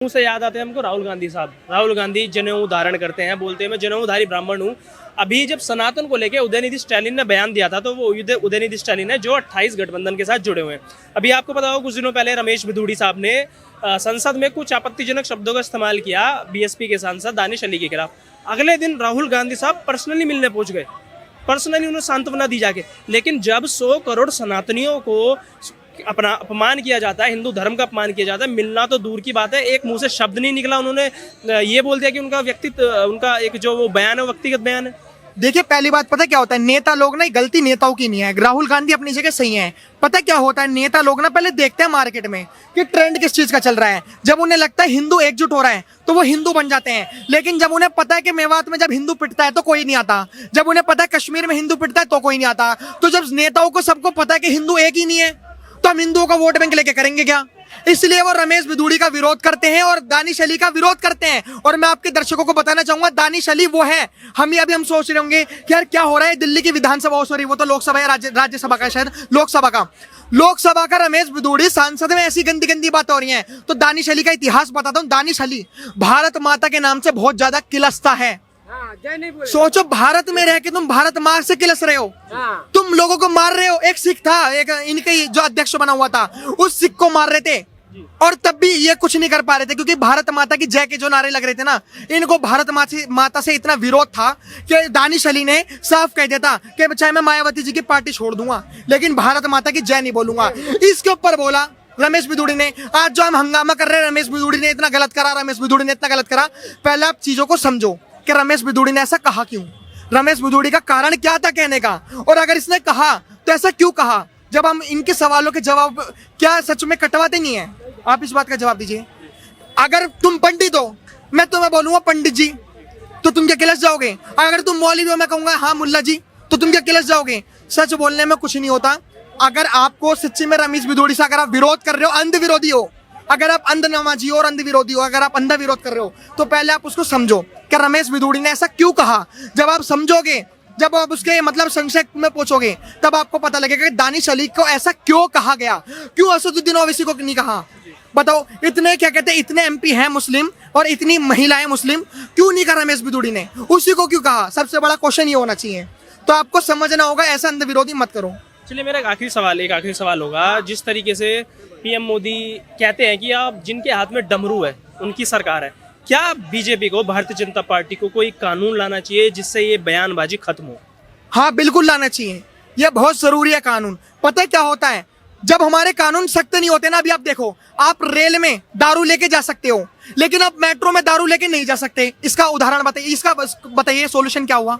मुंह से याद आते हैं हमको राहुल गांधी साहब। राहुल गांधी जनेऊ धारण करते हैं, बोलते हैं मैं जनेऊधारी ब्राह्मण हूँ। अभी जब सनातन को लेके उदयनिधि स्टालिन ने बयान दिया था, तो वो उदयनिधि स्टालिन है जो 28 गठबंधन के साथ जुड़े हुए हैं। अभी आपको पता होगा कुछ दिनों पहले रमेश बिधूड़ी साहब ने संसद में कुछ आपत्तिजनक शब्दों का इस्तेमाल किया बीएसपी के सांसद दानिश अली के खिलाफ। अगले दिन राहुल गांधी साहब पर्सनली मिलने पहुंच गए, पर्सनली उन्हें सांत्वना दी जाके। लेकिन जब 100 करोड़ सनातनियों को अपना अपमान किया जाता है, हिंदू धर्म का अपमान किया जाता है, मिलना तो दूर की बात है, एक मुंह से शब्द नहीं निकला। उन्होंने ये बोल दिया कि उनका व्यक्तित्व, उनका एक जो वो बयान है वो व्यक्तिगत बयान है। देखिए, पहली बात पता क्या होता है, नेता लोग ना, गलती नेताओं की नहीं है। राहुल गांधी अपनी जगह सही है। पता क्या होता है, नेता लोग ना पहले देखते हैं मार्केट में कि ट्रेंड किस चीज का चल रहा है। जब उन्हें लगता है हिंदू एकजुट हो रहा है तो वो हिंदू बन जाते हैं। लेकिन जब उन्हें पता है कि मेवात में जब हिंदू पिटता है तो कोई नहीं आता, जब उन्हें पता है कश्मीर में हिंदू पिटता है तो कोई नहीं आता। तो जब नेताओं को सबको पता है कि हिंदू एक ही नहीं है, तो हम हिंदुओं का वोट बैंक लेके करेंगे क्या? इसलिए वो रमेश बिधूड़ी का विरोध करते हैं और दानिश अली का विरोध करते हैं। और मैं आपके दर्शकों को बताना चाहूंगा, दानिश अली वो है। हम सोच रहे होंगे कि यार क्या हो रहा है दिल्ली की विधानसभा, सॉरी वो तो लोकसभा है, राज्यसभा का, शायद लोकसभा का रमेश बिधूड़ी सांसद में ऐसी गंदी गंदी बातें हो रही हैं। तो दानिश अली का इतिहास बताता हूँ। दानिश अली भारत माता के नाम से बहुत ज्यादा किलसता है। सोचो, भारत में रह के तुम भारत माँ से किलस रहे हो, तुम लोगों को मार रहे हो। एक सिख था, एक इनके जो अध्यक्ष बना हुआ था, उस सिख को मार रहे थे और तब भी ये कुछ नहीं कर पा रहे थे, क्योंकि भारत माता की जय के जो नारे लग रहे थे ना, इनको भारत माता से इतना विरोध था कि दानिश अली ने साफ कह दिया था कि चाहे मैं मायावती जी की पार्टी छोड़ दूंगा लेकिन भारत माता की जय नहीं बोलूंगा। इसके ऊपर बोला रमेश बिधूड़ी ने। आज जो हम हंगामा कर रहे हैं, रमेश बिधूड़ी ने इतना गलत करा, रमेश बिधूड़ी ने इतना गलत करा। पहले आप चीजों को समझो कि रमेश बिधूड़ी ने ऐसा कहा क्यों, रमेश बिधूड़ी का कारण क्या था कहने का, और अगर इसने कहा तो ऐसा क्यों कहा। जब हम इनके सवालों के जवाब क्या सच में कटवाते नहीं है? आप इस बात का जवाब दीजिए। अगर तुम पंडित हो, मैं तुम्हें बोलूंगा पंडित जी, तो तुम क्या किलस जाओगे? अगर तुम मौलवी हो, मैं कहूंगा हाँ मुल्ला जी, तो तुम क्या किलस जाओगे? सच बोलने में कुछ नहीं होता। अगर आपको सच्ची में रमेश बिधूड़ी से अगर आप विरोध कर रहे हो, अंध विरोधी हो, अगर आप अंध नमाजी हो और अंध विरोधी हो, अगर आप अंधा विरोध कर रहे हो, तो पहले आप उसको समझो कि रमेश बिधूड़ी ने ऐसा क्यों कहा। जब आप समझोगे, जब आप उसके मतलब संक्षेप में पूछोगे, तब आपको पता लगेगा कि दानिश अली को ऐसा क्यों कहा गया, क्यों असदुद्दीन ओवैसी को नहीं कहा। बताओ, इतने क्या कहते हैं, इतने एमपी हैं मुस्लिम और इतनी महिलाएं मुस्लिम, क्यों नहीं कहा रमेश बिधूड़ी ने? उसी को क्यों कहा? सबसे बड़ा क्वेश्चन ये होना चाहिए। तो आपको समझना होगा, ऐसा अंध विरोधी मत करो। चलिए, मेरा एक आखिरी सवाल होगा। जिस तरीके से पीएम मोदी कहते हैं कि आप जिनके हाथ में डमरू है उनकी सरकार है, क्या बीजेपी को, भारतीय जनता पार्टी को कोई कानून लाना चाहिए जिससे ये बयानबाजी खत्म हो? हाँ, बिल्कुल लाना चाहिए। ये बहुत जरूरी है कानून। पता है क्या होता है, जब हमारे कानून सख्त नहीं होते ना, अभी आप देखो, आप रेल में दारू लेके जा सकते हो लेकिन आप मेट्रो में दारू लेके नहीं जा सकते। इसका उदाहरण बताइए, इसका बताइए सोल्यूशन क्या हुआ?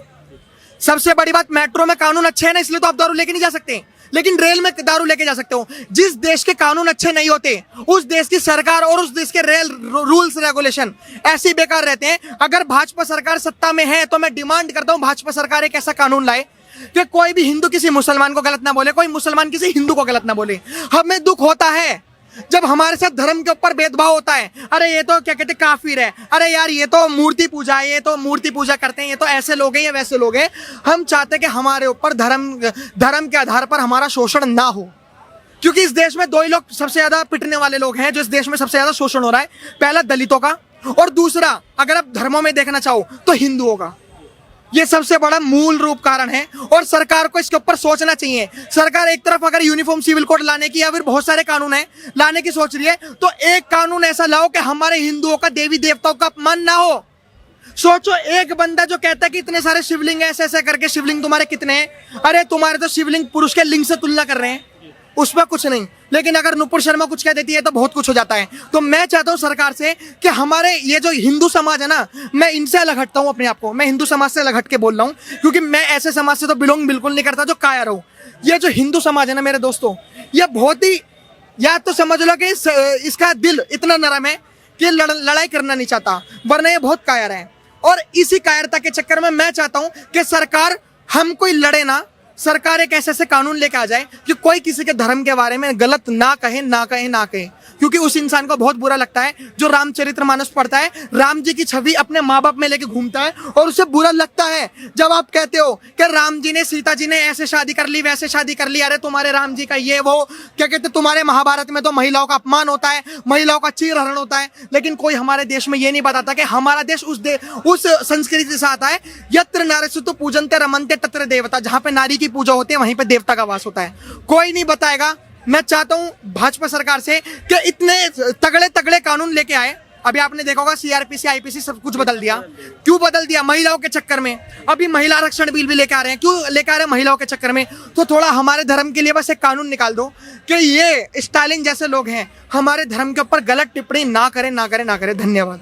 सबसे बड़ी बात, मेट्रो में कानून अच्छे हैं ना, इसलिए तो आप दारू लेके नहीं जा सकते, लेकिन रेल में दारू लेके जा सकते हो। जिस देश के कानून अच्छे नहीं होते, उस देश की सरकार और उस देश के रेल रूल्स रेगुलेशन ऐसे बेकार रहते हैं। अगर भाजपा सरकार सत्ता में है तो मैं डिमांड करता हूं भाजपा सरकार एक ऐसा कानून लाए कि कोई भी हिंदू किसी मुसलमान को गलत ना बोले, कोई मुसलमान किसी हिंदू को गलत ना बोले। हमें दुख होता है जब हमारे साथ धर्म के ऊपर भेदभाव होता है। अरे ये तो क्या कहते काफिर है, अरे यार ये तो मूर्ति पूजा है, ये तो मूर्ति पूजा करते हैं, ये तो ऐसे लोग हैं, ये वैसे लोग हैं। हम चाहते हैं कि हमारे ऊपर धर्म के आधार पर हमारा शोषण ना हो, क्योंकि इस देश में दो ही लोग सबसे ज्यादा पिटने वाले लोग हैं जो इस देश में सबसे ज्यादा शोषण हो रहा है। पहला दलितों का, और दूसरा अगर आप धर्मों में देखना चाहो तो हिंदुओं का। ये सबसे बड़ा मूल रूप कारण है और सरकार को इसके ऊपर सोचना चाहिए। सरकार एक तरफ अगर यूनिफॉर्म सिविल कोड लाने की या फिर बहुत सारे कानून है लाने की सोच रही है, तो एक कानून ऐसा लाओ कि हमारे हिंदुओं का, देवी देवताओं का अपमान ना हो। सोचो, एक बंदा जो कहता है कि इतने सारे शिवलिंग है, ऐसे ऐसे करके शिवलिंग तुम्हारे कितने हैं? अरे तुम्हारे तो शिवलिंग पुरुष के लिंग से तुलना कर रहे हैं, उसमें कुछ नहीं। लेकिन अगर नुपुर शर्मा कुछ कह देती है तो बहुत कुछ हो जाता है। तो मैं चाहता हूं सरकार से कि हमारे ये जो हिंदू समाज है ना, मैं इनसे अलग हटता हूं अपने आप को, मैं हिंदू समाज से अलग हट के बोल रहा हूं, क्योंकि मैं ऐसे समाज से तो बिलोंग बिल्कुल नहीं करता जो कायर हो। ये जो हिंदू समाज है ना मेरे दोस्तों, ये बहुत ही, या तो समझ लो कि इसका दिल इतना नरम है कि लड़ाई करना नहीं चाहता, वरना ये बहुत कायर है। और इसी कायरता के चक्कर में मैं चाहता हूं कि सरकार हम कोई लड़े ना, सरकार एक ऐसे कानून लेके आ जाए कि कोई किसी के धर्म के बारे में गलत ना कहे ना कहे ना कहे, क्योंकि उस इंसान को बहुत बुरा लगता है जो रामचरितमानस पढ़ता है, राम जी की छवि अपने माँ बाप में लेके घूमता है और उसे बुरा लगता है जब आप कहते हो कि राम जी ने सीता जी ने ऐसे शादी कर ली वैसे शादी कर ली, अरे तुम्हारे राम जी का ये वो क्या कहते, तुम्हारे महाभारत में तो महिलाओं का अपमान होता है, महिलाओं का चीरहरण होता है। लेकिन कोई हमारे देश में ये नहीं बताता कि हमारा देश उस संस्कृति से आता है, यत्र नारीसुतो पूजन्ते रमन्ते तत्र देवता, जहां पे नारी की पूजा होती है वहीं पे देवता का वास होता है। कोई नहीं बताएगा। मैं चाहता हूं भाजपा सरकार से कि इतने तगड़े तगड़े कानून लेके आए। अभी आपने देखा होगा सीआरपीसी आईपीसी सब कुछ बदल दिया। क्यों बदल दिया? महिलाओं के चक्कर में। अभी महिला आरक्षण बिल भी लेके आ रहे हैं, क्यों लेके आ रहे हैं? महिलाओं के चक्कर में। तो थोड़ा हमारे धर्म के लिए बस एक कानून निकाल दो कि ये स्टालिन जैसे लोग हैं हमारे धर्म के ऊपर गलत टिप्पणी ना करें ना करें ना करें। धन्यवाद।